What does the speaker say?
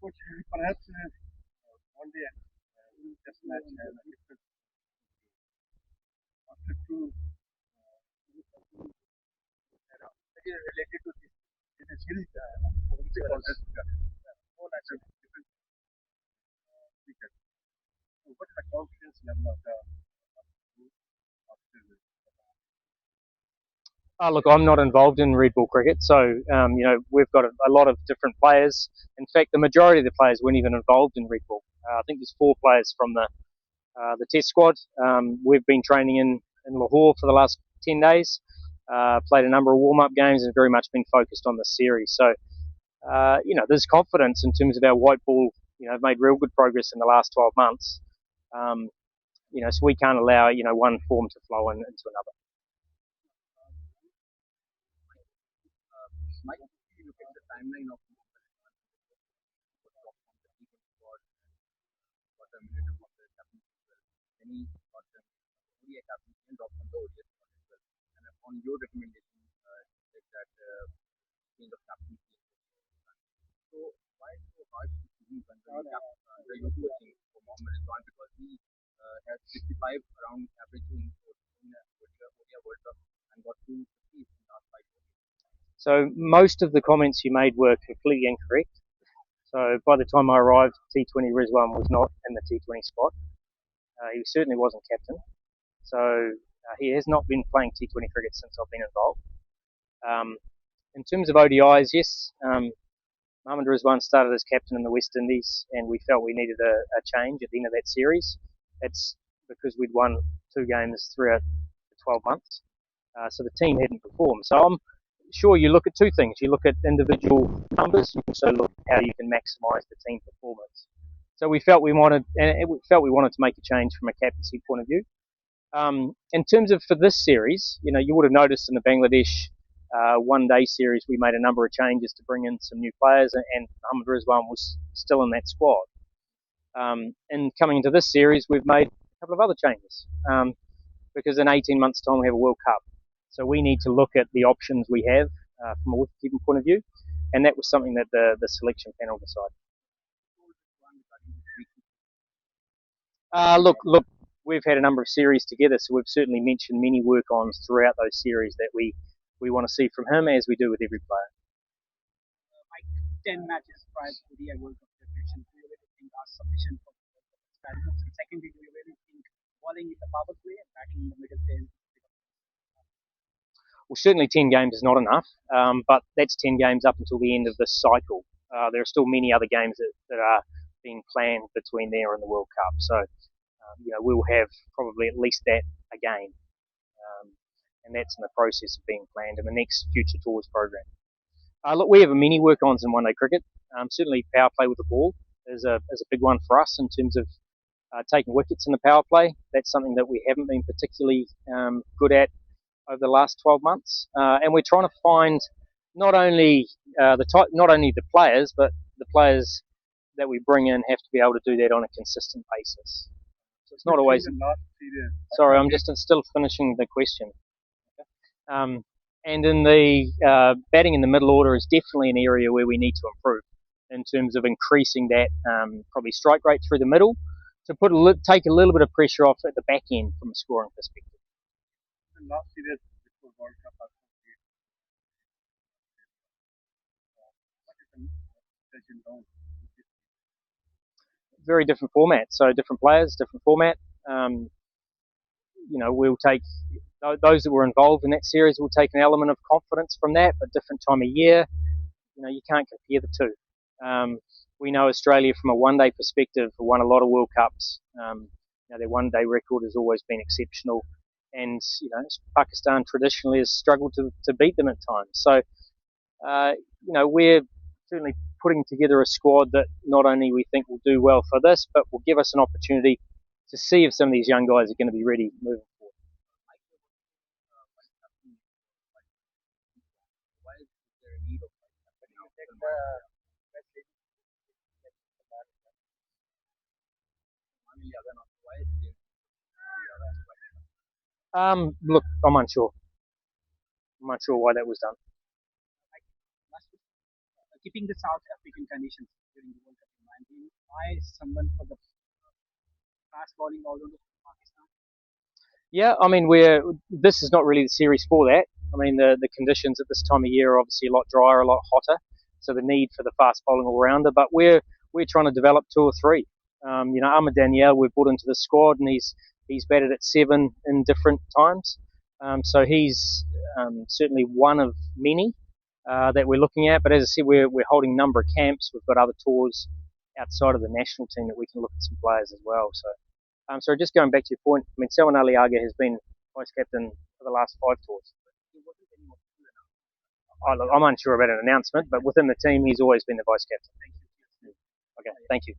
Coach, perhaps one day test match different after two related to this series. Contest, all different cricket. So what is the confidence level of the after this? Look, I'm not involved in red ball cricket, so we've got a lot of different players. In fact, the majority of the players weren't even involved in red ball. I think there's 4 players from the test squad. We've been training in Lahore for the last 10 days, played a number of warm-up games, and very much been focused on the series. So, there's confidence in terms of our white ball. Made real good progress in the last 12 months. So we can't allow one form to flow into another. Mike, if you look at the timeline of any ODI captain and drop from the ODI squad as well. And upon your recommendation, that change of captaincy. So why so hard to choose the youth coaching for Mohammed Rizwan, because he has 65 around average in ODI World Cup and got 250 in the last 5 years. So most of the comments you made were completely incorrect. So by the time I arrived, T20 Rizwan was not in the T20 squad. He certainly wasn't captain. So he has not been playing T20 cricket since I've been involved. In terms of ODIs, yes, Mohammed Rizwan started as captain in the West Indies, and we felt we needed a change at the end of that series. That's because we'd won 2 games throughout the 12 months. So the team hadn't performed. So I'm sure you look at 2 things. You look at individual numbers. You also look at how you can maximise the team performance. So we felt we wanted to make a change from a captaincy point of view. In terms of for this series, you would have noticed in the Bangladesh one-day series we made a number of changes to bring in some new players, and Mohammed Rizwan was still in that squad. And coming into this series, we've made a couple of other changes because in 18 months' time we have a World Cup. So we need to look at the options we have from a wicketkeeping point of view, and that was something that the selection panel decided. Look, we've had a number of series together, so we've certainly mentioned many work-ons throughout those series that we want to see from him, as we do with every player. Like 10 matches prior to the World Cup preparation, do you really think are sufficient for experiments? And secondly, do you really think bowling is the power play and batting in the middle phase? Well, certainly 10 games is not enough, but that's 10 games up until the end of this cycle. There are still many other games that are being planned between there and the World Cup. So, we'll have probably at least that again. And that's in the process of being planned in the next Future Tours program. Look, we have many work-ons in one-day cricket. Certainly power play with the ball is a big one for us in terms of taking wickets in the power play. That's something that we haven't been particularly good at over the last 12 months. And we're trying to find not only the players, but the players that we bring in have to be able to do that on a consistent basis. So it's not always. Sorry, I'm just still finishing the question. And in the batting in the middle order is definitely an area where we need to improve in terms of increasing that probably strike rate through the middle to take a little bit of pressure off at the back end from a scoring perspective. The last series before World Cup, very different format. So different players, different format. We'll take those that were involved in that series. Will take an element of confidence from that, but different time of year. You can't compare the 2. We know Australia from a one-day perspective won a lot of World Cups. Their one-day record has always been exceptional, and Pakistan traditionally has struggled to beat them at times. So we're certainly putting together a squad that not only we think will do well for this, but will give us an opportunity to see if some of these young guys are going to be ready moving forward. Look, I'm unsure. I'm not sure why that was done. Keeping the South African conditions during the World Cup. buy someone for the fast bowling all over Pakistan? Yeah, I mean, this is not really the series for that. I mean, the conditions at this time of year are obviously a lot drier, a lot hotter, so the need for the fast bowling all rounder. But we're trying to develop two or three. Ahmed Danielle we've brought into the squad, and he's batted at seven in different times. So he's certainly one of many that we're looking at. But as I said, we're holding a number of camps. We've got other tours outside of the national team that we can look at some players as well. So just going back to your point, I mean, Salman Ali Aga has been vice captain for the last five tours. I'm unsure about an announcement, but within the team, he's always been the vice captain. Okay, thank you.